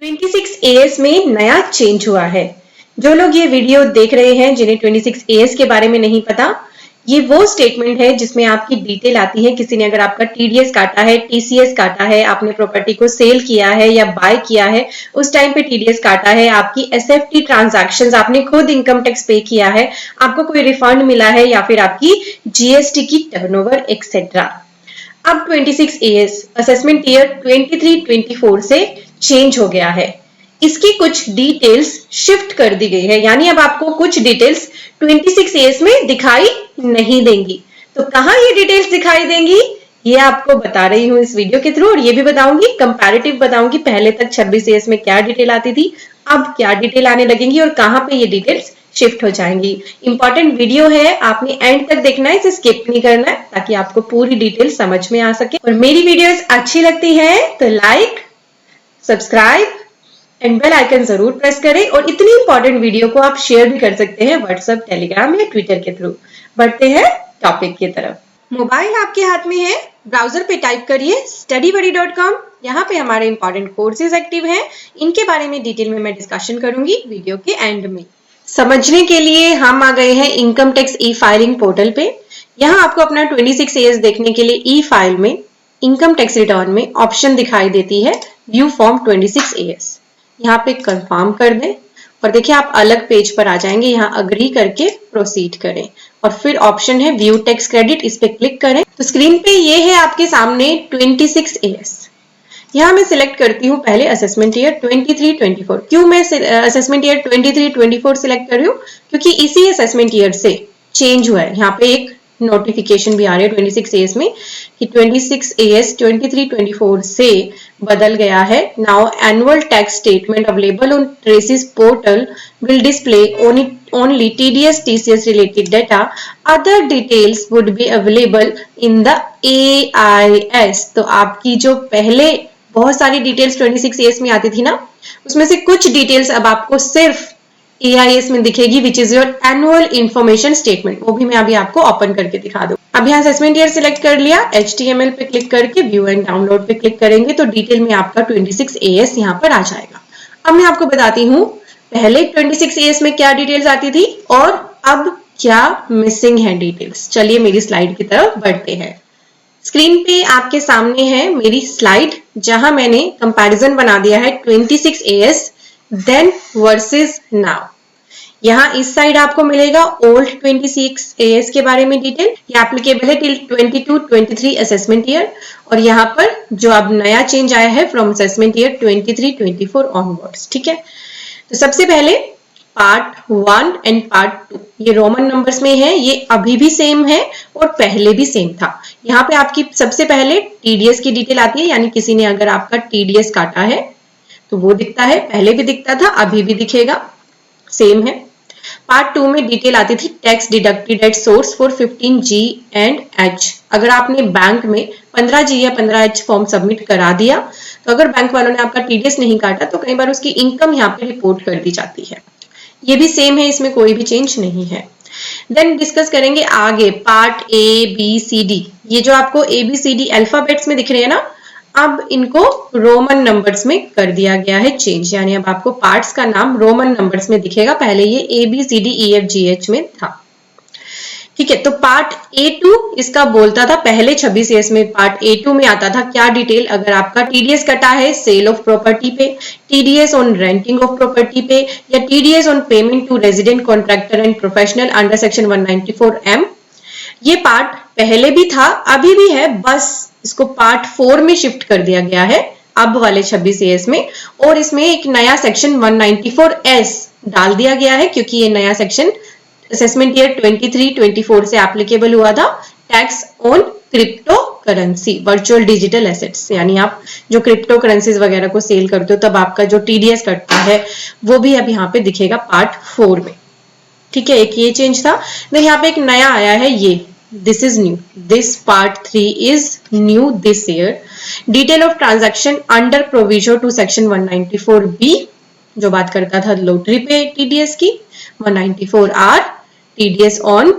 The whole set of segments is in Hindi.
26 AS में नया चेंज हुआ है। जो लोग ये वीडियो देख रहे हैं जिन्हें 26 AS के बारे में नहीं पता, ये वो स्टेटमेंट है जिसमें आपकी डिटेल आती है। किसी ने अगर आपका TDS काटा है, TCS काटा है, आपने प्रॉपर्टी को सेल किया है या बाय किया है, उस टाइम पे TDS काटा है, आपकी SFT ट्रांजैक्शंस आपने खुद इनकम टैक्स पे किया है, आपको कोई रिफंड मिला है या फिर आपकी GST की टर्नओवर एक्सेट्रा। अब 26 AS असेसमेंट ईयर 23-24 से चेंज हो गया है। इसकी कुछ डिटेल्स शिफ्ट कर दी गई है, यानी अब आपको कुछ डिटेल्स 26 AS में दिखाई नहीं देंगी। तो कहां ये डिटेल्स दिखाई देंगी, ये आपको बता रही हूं इस वीडियो के थ्रू, और ये भी बताऊंगी, कंपैरेटिव बताऊंगी, पहले तक 26 AS में क्या डिटेल आती थी, अब क्या डिटेल आने लगेंगी और कहां पे ये डिटेल्स शिफ्ट हो जाएंगी। इंपॉर्टेंट वीडियो है, आपने एंड तक देखना है, इसे स्किप नहीं करना है, ताकि आपको पूरी डिटेल समझ में आ सके। और मेरी वीडियोस अच्छी लगती है तो like, subscribe and bell icon जरूर प्रेस करें, और इतनी इंपॉर्टेंट वीडियो को आप शेयर भी कर सकते हैं व्हाट्सएप, टेलीग्राम या ट्विटर के थ्रू। बढ़ते हैं टॉपिक की तरफ। मोबाइल आपके हाथ में है, ब्राउजर पे टाइप करिए studybuddy.com। यहाँ पे हमारे इंपॉर्टेंट कोर्सेज एक्टिव हैं, इनके बारे में डिटेल में मैं डिस्कशन करूंगी वीडियो के एंड में। समझने के लिए हम आ गए हैं income tax e filing portal पे। यहाँ आपको अपना 26 AS देखने के लिए ई फाइल में इनकम टैक्स रिटर्न में ऑप्शन दिखाई देती है व्यू फॉर्म 26 AS। यहाँ पे कंफर्म कर दें और देखिए आप अलग पेज पर आ जाएंगे। यहाँ अग्री करके प्रोसीड करें और फिर ऑप्शन है व्यू टैक्स क्रेडिट, इस पे क्लिक करें तो स्क्रीन पे ये है आपके सामने 26 AS। यहाँ मैं सिलेक्ट करती हूँ पहले असेसमेंट ईयर 23-24। क्यों मैं असेसमेंट ईयर 23-24 सिलेक्ट कर रही हूँ, क्योंकि इसी असेसमेंट ईयर से चेंज हुआ है। यहाँ पे एक नोटिफिकेशन भी आ रही है 26 AS में कि 26 AS 23-24 से बदल गया है। Now annual tax statement available on traces portal will display only TDS TCS related data. Other details would be available in the AIS। तो आपकी जो पहले बहुत सारी डिटेल्स 26 AS में आती थी ना, उसमें से कुछ डिटेल्स अब आपको सिर्फ AIS में दिखेगी, which is your annual information statement. वो भी मैं अभी आपको ओपन करके दिखा दूं। अब यहाँ असेसमेंट ईयर सिलेक्ट कर लिया, HTML पे क्लिक करके व्यू एंड डाउनलोड पे क्लिक करेंगे तो डिटेल में आपका 26 AS यहाँ पर आ जाएगा। अब मैं आपको बताती हूँ पहले 26 AS में क्या डिटेल्स आती थी और अब क्या मिसिंग है डिटेल्स। चलिए मेरी स्लाइड की तरफ बढ़ते हैं। स्क्रीन पे आपके सामने है मेरी स्लाइड, जहां मैंने कंपैरिजन बना दिया है 26 AS देन वर्सेस नाउ। यहाँ इस साइड आपको मिलेगा ओल्ड 26 AS के बारे में डिटेल, ये एप्लीकेबल है टिल 22-23 असेसमेंट ईयर, और यहाँ पर जो अब नया चेंज आया है फ्रॉम असेसमेंट ईयर 23-24 ऑनवर्ड्स। ठीक है, तो सबसे पहले पार्ट 1 एंड पार्ट 2 ये रोमन नंबर्स में है, ये अभी भी सेम है और पहले भी सेम था। यहाँ पे आपकी सबसे पहले TDS की डिटेल आती है, यानी किसी ने अगर आपका TDS काटा है तो वो दिखता है, पहले भी दिखता था, अभी भी दिखेगा, सेम है। पार्ट 2 में डिटेल आती थी tax deducted at source for 15G and H। अगर आपने बैंक में 15G या 15H फॉर्म सबमिट करा दिया तो अगर बैंक वालों ने आपका TDS नहीं काटा तो कई बार उसकी इनकम यहाँ पे रिपोर्ट कर दी जाती है। ये भी सेम है, इसमें कोई भी चेंज नहीं है। देन डिस्कस करेंगे आगे पार्ट ABCD। ये जो आपको ABCD अल्फाबेट्स में दिख रहे हैं ना, अब इनको रोमन नंबर्स में कर दिया गया है चेंज, यानी अब आपको पार्ट्स का नाम रोमन नंबर्स में दिखेगा, पहले ये ABCDEFGH में था। ठीक है, तो पार्ट A2 इसका बोलता था पहले 26 AS में पार्ट A2 में आता था क्या डिटेल, अगर आपका TDS कटा है सेल ऑफ प्रॉपर्टी पे, TDS on renting of property पे, या TDS on payment to resident contractor and professional under section 194M। ये पार्ट पहले भी था, अभी भी है, बस इसको पार्ट 4 में शिफ्ट कर दिया गया है अब वाले 26 AS में, और इसमें एक नया सेक्शन 194S डाल दिया गया है, क्योंकि ये नया सेक्शन असेसमेंट ईयर 23-24 से एप्लीकेबल हुआ था, tax on crypto currency virtual digital assets. यानी आप जो क्रिप्टो करेंसीज वगैरह को सेल करते हो तब आपका जो TDS कटता है वो भी अब यहाँ पे दिखेगा पार्ट 4 में। ठीक है, एक ये चेंज था। देन यहाँ पे एक नया आया है, ये this is new, this part 3 is new this year. Detail of transaction under provision to section 194B, जो बात करता था लॉटरी पे TDS की। 194R TDS on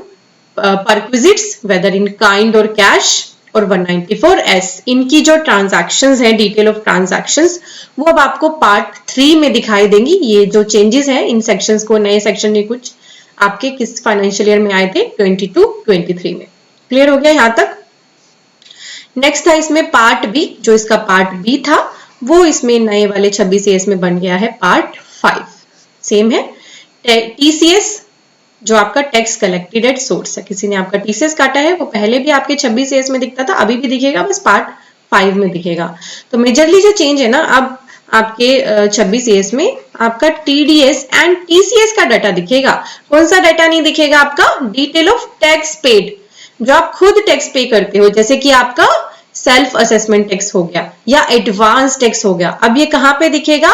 perquisites whether in kind or cash और 194S, इनकी जो ट्रांजैक्शंस हैं, डिटेल ऑफ ट्रांजैक्शंस, वो अब आपको पार्ट 3 में दिखाई देंगी। ये जो चेंजेस हैं इन सेक्शंस को, नए सेक्शन ये कुछ आपके किस फाइनेंशियल ईयर में आए थे, 22-23 में। क्लियर हो गया यहाँ तक? नेक्स्ट था इसमें पार्ट बी, जो इसका पार्ट बी था वो इसमें नए वाले 26 एएस में बन गया है पार्ट 5। सेम है। टीसीएस जो आपका टैक्स कलेक्टेड एट सोर्स है, किसी ने आपका टीसीएस काटा है, वो पहले भी आपके 26 एएस में दिखता था, अभी भी दिखेगा, बस पार्ट 5 में दिखेगा। तो मेजरली जो चेंज है ना, अब आपके 26 एएस में आपका टीडीएस एंड टीसीएस का डाटा दिखेगा। कौन सा डाटा नहीं दिखेगा? आपका डिटेल ऑफ टैक्स पेड, जो आप खुद टैक्स पे करते हो, जैसे कि आपका सेल्फ असेसमेंट टैक्स हो गया या एडवांस टैक्स हो गया। अब ये कहां पे दिखेगा?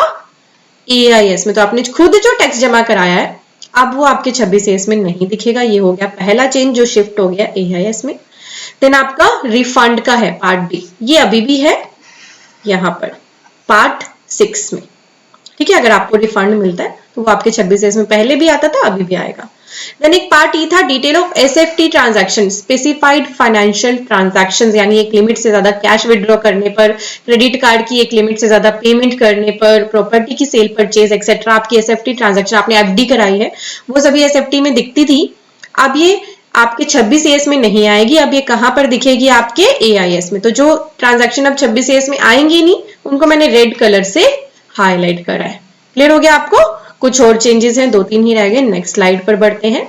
एआईएस में। तो आपने खुद जो टैक्स जमा कराया है, अब वो आपके 26 एएस में नहीं दिखेगा। ये हो गया पहला चेंज जो शिफ्ट हो गया एआईएस में। देन आपका रिफंड का है पार्ट डी, ये अभी भी है यहां पर पार्ट 6 में। ठीक है, अगर आपको रिफंड मिलता है तो वो आपके 26 एएस में पहले भी आता था, अभी भी आएगा। देन एक पार्ट ई था detail of SFT transaction, specified financial transactions, यानी एक लिमिट से ज्यादा कैश विड्रॉ करने पर, क्रेडिट कार्ड की एक लिमिट से ज्यादा पेमेंट करने पर, प्रॉपर्टी की सेल परचेज एक्सेट्रा, आपकी एसएफटी ट्रांजैक्शन, आपने एफडी कराई है, वो सभी एसएफटी में दिखती थी। अब ये आपके 26 एएस में नहीं आएगी, अब ये कहां पर दिखेगी? आपके एआईएस में। तो जो ट्रांजैक्शन अब 26 एएस में आएंगी नहीं, उनको मैंने रेड कलर से हाईलाइट करा है। क्लियर हो गया आपको? कुछ और चेंजेस हैं, 2-3 ही रह गए। नेक्स्ट स्लाइड पर बढ़ते हैं।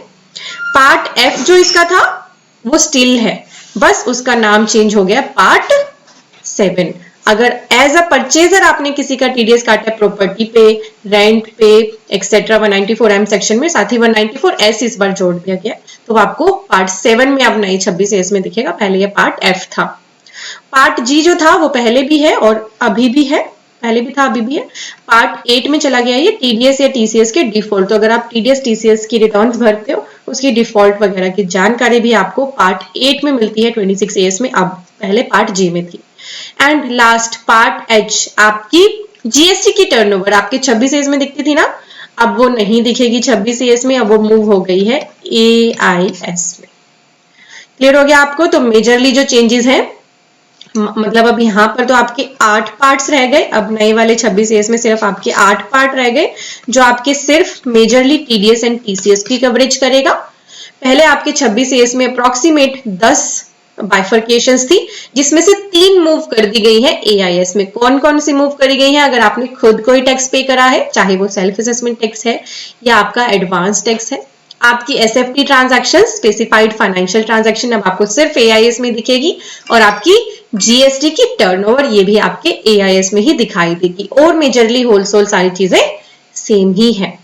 पार्ट एफ जो इसका था वो स्टिल है, बस उसका नाम चेंज हो गया पार्ट 7। अगर एज अ परचेजर आपने किसी का टीडीएस काटा है प्रॉपर्टी पे, रेंट पे एक्सेट्रा 194M सेक्शन में, साथ ही 194S इस बार जोड़ दिया गया, तो आपको पार्ट 7 में अब नई 26 एस में दिखेगा। पहले ये पार्ट एफ था। पार्ट जी जो था वो पहले भी है और अभी भी है, पहले भी था अभी भी है। पार्ट 8 में चला गया ये टीडीएस या टीसीएस के डिफॉल्ट। तो अगर आप टीडीएस टीसीएस की रिटर्न्स भरते हो, उसकी डिफॉल्ट वगैरह की जानकारी भी आपको पार्ट 8 में मिलती है 26 एएस में, अब पहले पार्ट जी में थी। एंड लास्ट पार्ट एच, आपकी जीएसटी की टर्नओवर आपके 26 एएस में दिखती थी ना, अब वो नहीं दिखेगी 26 एएस में, अब वो मूव हो गई है एआईएस में। क्लियर हो गया आपको? तो मेजरली जो चेंजेस हैं, मतलब अब यहाँ पर तो आपके 8 पार्ट्स रह गए, अब नए वाले 26 एएस में सिर्फ आपके 8 पार्ट रह गए, जो आपके सिर्फ मेजरली टीडीएस एंड टीसीएस की कवरेज करेगा। पहले आपके 26 एएस में अप्रोक्सीमेट 10 बाइफर्केशंस थी, जिसमें से 3 मूव कर दी गई है एआईएस में। कौन कौन सी मूव करी गई है? अगर आपने खुद कोई टैक्स पे करा है, चाहे वो सेल्फ असेसमेंट टैक्स है या आपका एडवांस टैक्स है, आपकी SFT transaction, specified financial transaction, अब आपको सिर्फ एआईएस में दिखेगी, और आपकी जीएसटी की टर्नओवर ये भी आपके एआईएस में ही दिखाई देगी, और मेजरली होलसेल सारी चीजें सेम ही है।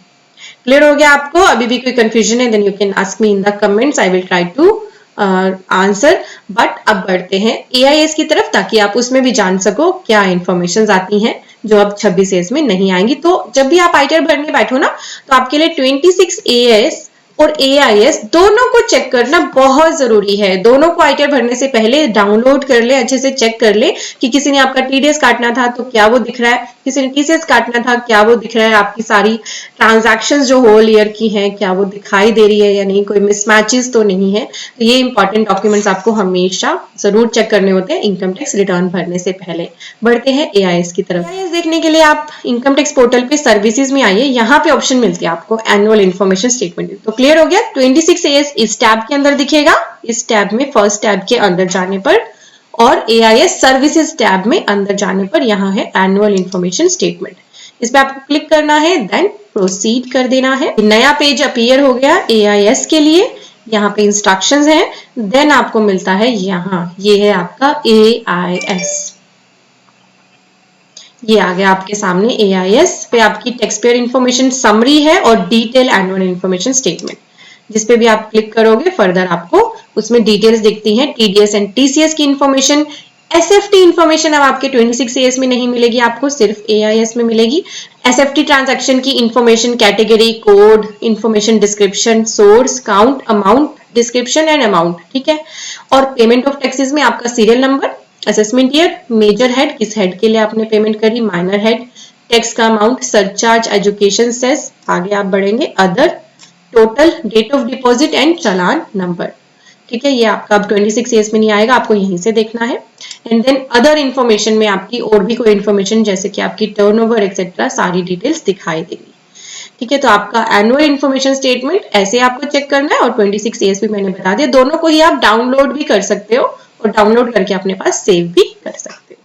क्लियर हो गया आपको? अभी भी कोई कंफ्यूजन है, then you can ask me in the comments, I will try to answer. But अब बढ़ते हैं एआईएस की तरफ, ताकि आप उसमें भी जान सको क्या इंफॉर्मेशन आती हैं जो अब 26 एएस में नहीं आएंगी। तो जब भी आप आईटीआर भरने बैठो ना, तो आपके लिए 26 एएस और एआईएस दोनों को चेक करना बहुत जरूरी है। दोनों को आईटीआर भरने से पहले डाउनलोड कर ले, अच्छे से चेक कर ले कि किसी ने आपका टीडीएस काटना था तो क्या वो दिख रहा है, किसी ने टीसीएस काटना था क्या वो दिख रहा है, आपकी सारी ट्रांजैक्शंस जो होल ईयर की हैं क्या वो दिखाई दे रही है या नहीं, कोई मिसमैचेस तो नहीं है। तो ये इंपॉर्टेंट डॉक्यूमेंट्स आपको हमेशा जरूर चेक करने होते हैं इनकम टैक्स रिटर्न भरने से पहले। बढ़ते हैं एआईएस की तरफ। एआईएस देखने के लिए आप इनकम टैक्स पोर्टल पे सर्विसेज में आइए, यहाँ पे ऑप्शन मिलती है आपको एनुअल इन्फॉर्मेशन स्टेटमेंट। तो क्लियर हो गया? 26 एएस इस टैब के अंदर दिखेगा, इस टैब में फर्स्ट टैब के अंदर जाने पर, और एआईएस सर्विसेज टैब में अंदर जाने पर यहाँ है एनुअल इन्फॉर्मेशन स्टेटमेंट। इस पे आपको क्लिक करना है, देन प्रोसीड कर देना है। नया पेज अपीयर हो गया एआईएस के लिए, यहाँ पे इंस्ट्रक्शंस हैं, देन आपको मिलता है यहाँ, ये है आपका एआईएस। ये आ गया आपके सामने एआईएस पे, आपकी टैक्स पेयर इन्फॉर्मेशन समरी है और डिटेल एनुअल इन्फॉर्मेशन स्टेटमेंट। जिस पे भी आप क्लिक करोगे फर्दर आपको उसमें डिटेल्स दिखती हैं, टीडीएस एंड टीसीएस की इन्फॉर्मेशन। एसएफटी इन्फॉर्मेशन अब आपके 26 एएस में नहीं मिलेगी, आपको सिर्फ एआईएस में मिलेगी। एसएफटी ट्रांजैक्शन की information, category, code, information, description, source, count, amount, description and amount, ठीक है। और पेमेंट ऑफ टैक्सेस में आपका serial number, assessment year, major head, किस हेड के लिए आपने पेमेंट करी, माइनर हेड, टैक्स का अमाउंट, सरचार्ज, एजुकेशन सेस, आगे आप बढ़ेंगे other, total, date of deposit and challan number. ठीक है, ये आपका अब 26 ईयर्स में नहीं आएगा, आपको यहीं से देखना है। एंड देन अदर इन्फॉर्मेशन में आपकी और भी कोई इन्फॉर्मेशन जैसे कि आपकी टर्नओवर एक्सेट्रा सारी डिटेल्स दिखाई देगी। ठीक है, तो आपका एनुअल इन्फॉर्मेशन स्टेटमेंट ऐसे आपको चेक करना है और 26 ईयर्स भी मैंने बता दिया, दोनों को ही आप डाउनलोड भी कर सकते हो और डाउनलोड करके अपने पास सेव भी कर सकते हो।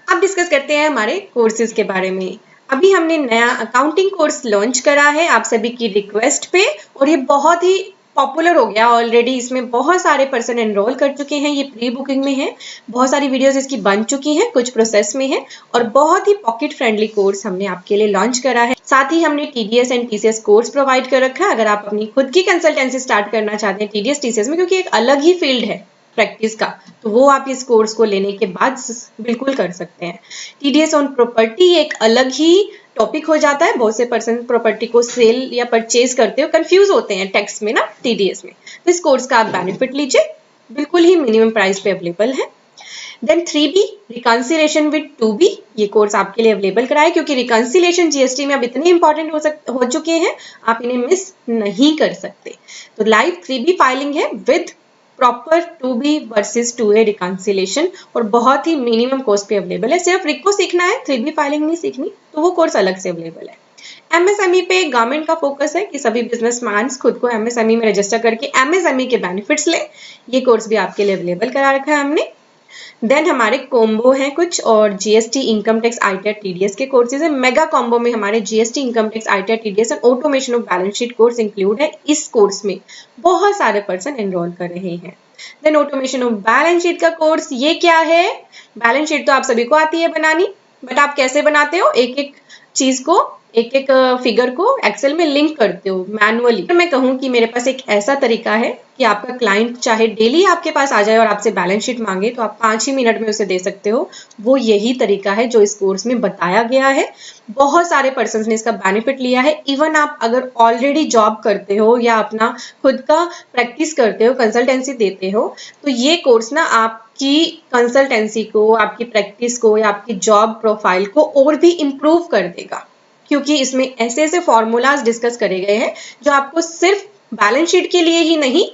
अब डिस्कस करते हैं हमारे कोर्सेज के बारे में। अभी हमने नया अकाउंटिंग कोर्स लॉन्च करा है आप सभी की रिक्वेस्ट पे, और ये बहुत ही पॉपुलर हो गया ऑलरेडी। इसमें बहुत सारे पर्सन एनरोल कर चुके हैं, ये प्री बुकिंग में है, बहुत सारी वीडियोस इसकी बन चुकी हैं, कुछ प्रोसेस में है, और बहुत ही पॉकेट फ्रेंडली कोर्स हमने आपके लिए लॉन्च करा है। साथ ही हमने TDS and TCS course provide कर रखा है। अगर आप अपनी खुद की कंसल्टेंसी स्टार्ट करना चाहते हैं टीडीएस टीसीएस में, क्योंकि एक अलग ही फील्ड है प्रैक्टिस का, तो वो आप इस कोर्स को लेने के बाद बिल्कुल कर सकते हैं। टीडीएस ऑन प्रॉपर्टी एक अलग ही टॉपिक हो जाता है, बहुत से पर्सन प्रॉपर्टी को सेल या परचेज करते हो कंफ्यूज होते हैं टैक्स में ना, टीडीएस में, तो इस कोर्स का आप बेनिफिट लीजिए, बिल्कुल ही मिनिमम प्राइस पे अवेलेबल है। Then 3B reconciliation with 2B, ये कोर्स आपके लिए अवेलेबल कराया, क्योंकि रिकंसिलिएशन जीएसटी में अब इतने इंपॉर्टेंट हो चुके हैं, आप इन्हें मिस नहीं कर सकते। तो लाइव 3B फाइलिंग है with proper 2B versus 2A reconciliation, और बहुत ही मिनिमम कॉस्ट पे अवेलेबल है। सिर्फ रिको सीखना है, 3B फाइलिंग नहीं सीखनी, तो वो कोर्स अलग से अवेलेबल है। एमएसएमई पे गवर्नमेंट का फोकस है कि सभी बिजनेसमैन खुद को एमएसएमई में रजिस्टर करके एमएसएमई के बेनिफिट्स लें, ये कोर्स भी आपके लिए अवेलेबल करा रखा है हमने। देन हमारे कॉम्बो हैं कुछ, और GST income tax ITR TDS के कोर्सेज है। मेगा कॉम्बो में हमारे GST income tax ITR TDS और automation of balance sheet course include है। इस कोर्स में बहुत सारे पर्सन एनरोल कर रहे हैं। Then automation of balance sheet का कोर्स, ये क्या है? बैलेंस शीट तो आप सभी को आती है बनानी, बट आप कैसे बनाते हो? एक एक चीज को, एक एक फिगर को एक्सेल में लिंक करते हो मैनुअली। मैं कहूँ कि मेरे पास एक ऐसा तरीका है कि आपका क्लाइंट चाहे डेली आपके पास आ जाए और आपसे बैलेंस शीट मांगे तो आप 5 ही मिनट में उसे दे सकते हो। वो यही तरीका है जो इस कोर्स में बताया गया है। बहुत सारे पर्सन ने इसका बेनिफिट लिया है। इवन आप अगर ऑलरेडी जॉब करते हो या अपना खुद का प्रैक्टिस करते हो, कंसल्टेंसी देते हो, तो ये कोर्स ना आपकी कंसल्टेंसी को, आपकी प्रैक्टिस को या आपकी जॉब प्रोफाइल को और भी इम्प्रूव कर देगा, क्योंकि इसमें ऐसे ऐसे फॉर्मूलाज डिस्कस करे गए हैं जो आपको सिर्फ बैलेंस शीट के लिए ही नहीं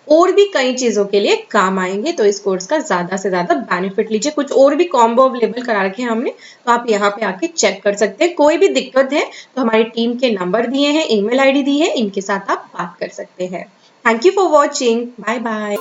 और भी कई चीजों के लिए काम आएंगे। तो इस कोर्स का ज्यादा से ज्यादा बेनिफिट लीजिए। कुछ और भी कॉम्बो अवेलेबल करा रखे हैं हमने, तो आप यहाँ पे आके चेक कर सकते हैं। कोई भी दिक्कत है तो हमारी टीम के नंबर दिए हैं, ईमेल आईडी दी है, इनके साथ आप बात कर सकते हैं। Thank you for watching, bye bye.